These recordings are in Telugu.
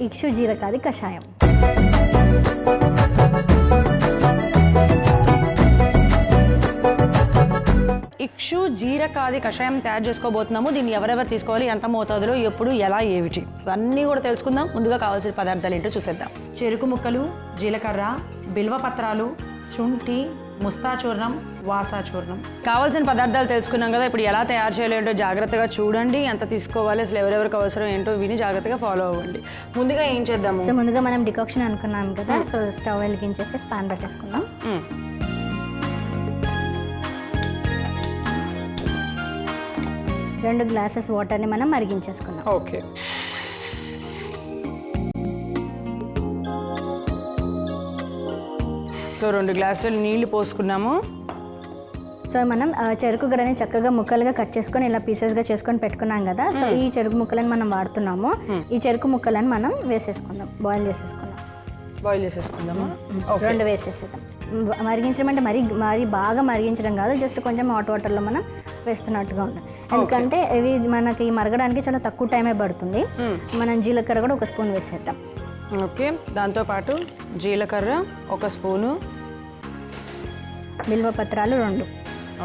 ఇక్షు జీరకాది కషాయం. ఇక్షు జీరకాది కషాయం తయారు చేసుకోబోతున్నాము. దీన్ని ఎవరెవరు తీసుకోవాలి, ఎంత మోతాదులో, ఎప్పుడు, ఎలా, ఏమిటి, ఇవన్నీ కూడా తెలుసుకుందాం. ముందుగా కావాల్సిన పదార్థాలు ఏంటో చూసేద్దాం. చెరుకు ముక్కలు, జీలకర్ర, బిల్వపత్రాలు, శుంఠి, ముస్తాచూర్ణం, వాసాచూర్ణం. కావాల్సిన పదార్థాలు తెలుసుకున్నాం కదా. ఇప్పుడు ఎలా తయారు చేయాలో జాగ్రత్తగా చూడండి. ఎంత తీసుకోవాలి, అసలు ఎవరెవరికి అవసరం ఏంటో విని జాగ్రత్తగా ఫాలో అవ్వండి. ముందుగా ఏం చేద్దాము? సో ముందుగా మనం డికాక్షన్ అనుకున్నాం కదా. సో స్టవ్ వెలిగించేసి పాన్ పెట్టేసుకుందాం. 2 గ్లాసెస్ వాటర్ని మనం మరిగించేసుకుందాం. ఓకే. సో 2 గ్లాసులు నీళ్లు పోసుకున్నాము. సో మనం చెరుకు గడని చక్కగా ముక్కలుగా కట్ చేసుకొని ఇలా పీసెస్గా చేసుకొని పెట్టుకున్నాం కదా. సో ఈ చెరుకు ముక్కలను మనం వాడుతున్నాము. ఈ చెరుకు ముక్కలను మనం వేసేసుకుందాం, బాయిల్ చేసేసుకుందాము. 2 వేసేసేద్దాం. మరిగించడం అంటే మరీ బాగా మరిగించడం కాదు, జస్ట్ కొంచెం హాట్ వాటర్లో మనం వేస్తున్నట్టుగా ఉంటుంది. ఎందుకంటే ఇవి మనకి మరగడానికి చాలా తక్కువ టైమే పడుతుంది. మనం జీలకర్ర కూడా 1 స్పూన్ వేసేద్దాం. ఓకే. దాంతోపాటు జీలకర్ర 1 స్పూను, బిల్వపత్రాలు 2.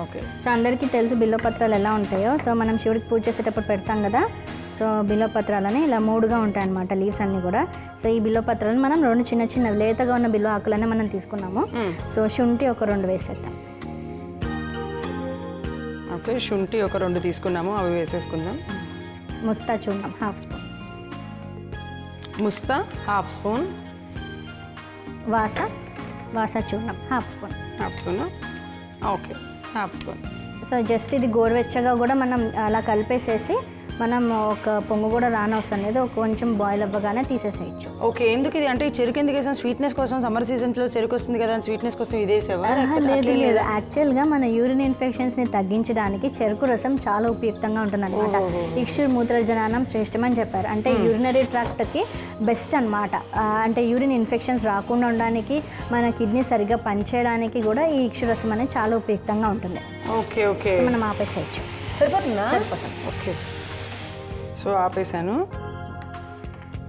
ఓకే. సో అందరికీ తెలుసు బిల్వపత్రాలు ఎలా ఉంటాయో. సో మనం శివుడికి పూజ చేసేటప్పుడు పెడతాం కదా. సో బిల్వపత్రాలని ఇలా 3గా ఉంటాయన్నమాట, లీవ్స్ అన్నీ కూడా. సో ఈ బిల్వపత్రాలను మనం 2 చిన్న లేతగా ఉన్న బిల్వ ఆకులనే మనం తీసుకున్నాము. సో శుంఠి 2 వేసేద్దాం. ఓకే. శుంఠి 2 తీసుకున్నాము, అవి వేసేసుకుందాం. ముస్తా చూర్ణం 1/2 స్పూన్. ముస్తా 1/2 స్పూన్. వాసా చూర్ణం 1/2 spoon. 1/2 spoon. Okay. 1/2 spoon. So just ఇది గోరువెచ్చగా కూడా మనం అలా కలిపేసేసి మనం ఒక పొంగు కూడా రానవసరం లేదు, కొంచెం బాయిల్ అవ్వగానే తీసేసేయచ్చు. ఓకే. ఎందుకు ఇది అంటే చెరుకు ఎందుకు వేసాం? స్వీట్నెస్ కోసం. సమ్మర్ సీజన్లో చెరుకు వస్తుంది కదా, స్వీట్నెస్ కోసం ఇది వేసేవా? లేదు, యాక్చువల్గా మన యూరిన్ ఇన్ఫెక్షన్స్ని తగ్గించడానికి చెరుకు రసం చాలా ఉపయుక్తంగా ఉంటుంది అనమాట. ఇక్షు మూత్రజననం శ్రేష్టమని చెప్పారు. అంటే యూరినరీ ట్రాక్ట్కి బెస్ట్ అనమాట. అంటే యూరిన్ ఇన్ఫెక్షన్స్ రాకుండా ఉండడానికి, మన కిడ్నీ సరిగ్గా పనిచేయడానికి కూడా ఈ ఇక్షు రసం అనేది చాలా ఉపయుక్తంగా ఉంటుంది. ఓకే. ఓకే. మనం ఆపేసేయచ్చు. సరిపోతుందా? సరిపోతుంది. ఓకే. సో ఆపేసాను.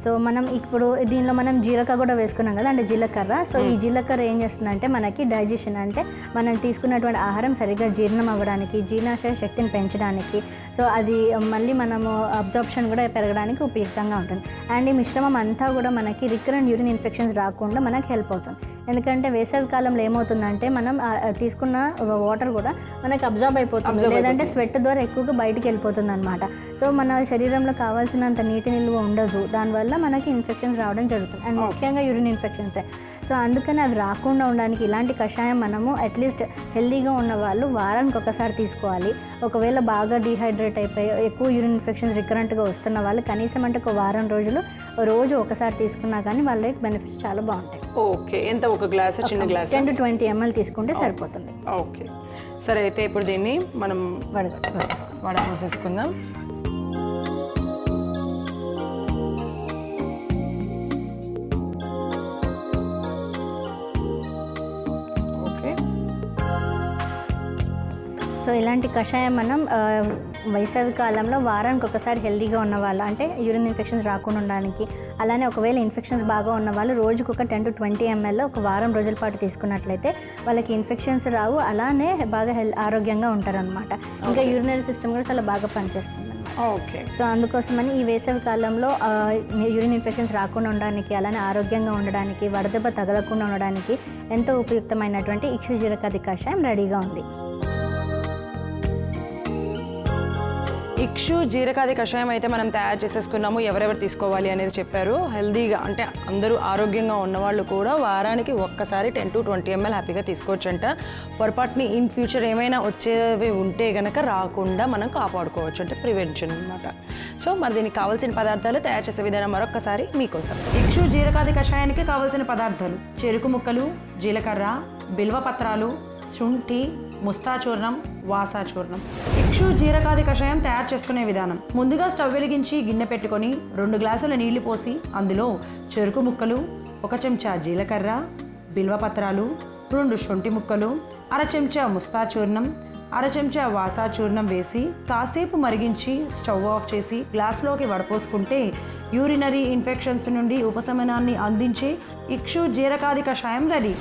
సో మనం ఇప్పుడు దీనిలో మనం జీలకర్ర కూడా వేసుకున్నాం కదా, అంటే జీలకర్ర. సో ఈ జీలకర్ర ఏం చేస్తుందంటే మనకి డైజెషన్, అంటే మనం తీసుకున్నటువంటి ఆహారం సరిగ్గా జీర్ణం అవ్వడానికి, జీర్ణాశయ శక్తిని పెంచడానికి, సో అది మళ్ళీ మనము అబ్జార్ప్షన్ కూడా పెరగడానికి ఉపయుక్తంగా ఉంటుంది. అండ్ ఈ మిశ్రమం అంతా కూడా మనకి రికరెంట్ యూరిన్ ఇన్ఫెక్షన్స్ రాకుండా మనకి హెల్ప్ అవుతుంది. ఎందుకంటే వేసవి కాలంలో ఏమవుతుందంటే మనం తీసుకున్న వాటర్ కూడా మనకి అబ్జార్బ్ అయిపోతుంది, లేదంటే స్వెట్ ద్వారా ఎక్కువగా బయటికి వెళ్ళిపోతుంది అనమాట. సో మన శరీరంలో కావాల్సినంత నీటి నిల్వ ఉండదు, దానివల్ల మనకి ఇన్ఫెక్షన్స్ రావడం జరుగుతుంది. అండ్ ముఖ్యంగా యూరిన్ ఇన్ఫెక్షన్సే. సో అందుకని అవి రాకుండా ఉండడానికి ఇలాంటి కషాయం మనము అట్లీస్ట్ హెల్దీగా ఉన్న వాళ్ళు వారానికి ఒకసారి తీసుకోవాలి. ఒకవేళ బాగా డీహైడ్రేట్ అయిపోయి ఎక్కువ యూరిన్ ఇన్ఫెక్షన్స్ రికరెంట్గా వస్తున్న వాళ్ళు కనీసం అంటే ఒక వారం రోజులు రోజు ఒకసారి తీసుకున్నా కానీ వాళ్ళకి బెనిఫిట్స్ చాలా బాగుంటాయి. ఓకే. ఎంత? 1 గ్లాస్, చిన్న గ్లాస్ 10 to 20 ml తీసుకుంటే సరిపోతుంది. ఓకే. సరే, అయితే ఇప్పుడు దీన్ని మనం వడపోసేసుకుందాం. సో ఇలాంటి కషాయం మనం వేసవి కాలంలో వారానికి ఒకసారి హెల్దీగా ఉన్న వాళ్ళు, అంటే యూరిన్ ఇన్ఫెక్షన్స్ రాకుండా ఉండడానికి, అలానే ఒకవేళ ఇన్ఫెక్షన్స్ బాగా ఉన్న వాళ్ళు రోజుకు ఒక 10 to 20 ml ఒక వారం రోజుల పాటు తీసుకున్నట్లయితే వాళ్ళకి ఇన్ఫెక్షన్స్ రావు, అలానే బాగా ఆరోగ్యంగా ఉంటారనమాట. ఇంకా యూరినరీ సిస్టమ్ కూడా చాలా బాగా పనిచేస్తుంది. ఓకే. సో అందుకోసమని ఈ వేసవి కాలంలో యూరిన్ ఇన్ఫెక్షన్స్ రాకుండా ఉండడానికి, అలానే ఆరోగ్యంగా ఉండడానికి, వడదెబ్బ తగలకుండా ఉండడానికి ఎంతో ఉపయుక్తమైనటువంటి ఇక్షు జీరకాది కషాయం రెడీగా ఉంది. ఇక్షు జీరకాది కషాయం అయితే మనం తయారు చేసేసుకున్నాము. ఎవరెవరు తీసుకోవాలి అనేది చెప్పారు. హెల్దీగా అంటే అందరూ ఆరోగ్యంగా ఉన్నవాళ్ళు కూడా వారానికి ఒక్కసారి 10 to 20 ml హ్యాపీగా తీసుకోవచ్చంట. పొరపాటుని ఇన్ ఫ్యూచర్ ఏమైనా వచ్చేవి ఉంటే గనక రాకుండా మనం కాపాడుకోవచ్చు, అంటే ప్రివెన్షన్ అనమాట. సో మరి దీనికి కావాల్సిన పదార్థాలు, తయారు చేసే విధానం మరొకసారి మీకోసం. ఇక్షు జీరకాది కషాయానికి కావాల్సిన పదార్థాలు: చెరుకు ముక్కలు, జీలకర్ర, బిల్వపత్రాలు, శుంఠి, ముస్తాచూర్ణం, వాసాచూర్ణం. ఇక్షు జీరకాది కషాయం తయారు చేసుకునే విధానం: ముందుగా స్టవ్ వెలిగించి గిన్నె పెట్టుకొని 2 గ్లాసుల నీళ్లు పోసి అందులో చెరుకు ముక్కలు, 1 చెంచా జీలకర్ర, బిల్వపత్రాలు, 2 శొంఠి ముక్కలు, 1/2 చెంచా ముస్తాచూర్ణం, 1/2 చెంచా వాసాచూర్ణం వేసి కాసేపు మరిగించి స్టవ్ ఆఫ్ చేసి గ్లాసులోకి వడపోసుకుంటే యూరినరీ ఇన్ఫెక్షన్స్ నుండి ఉపశమనాన్ని అందించే ఇక్షు జీరకాది కషాయం రెడీ.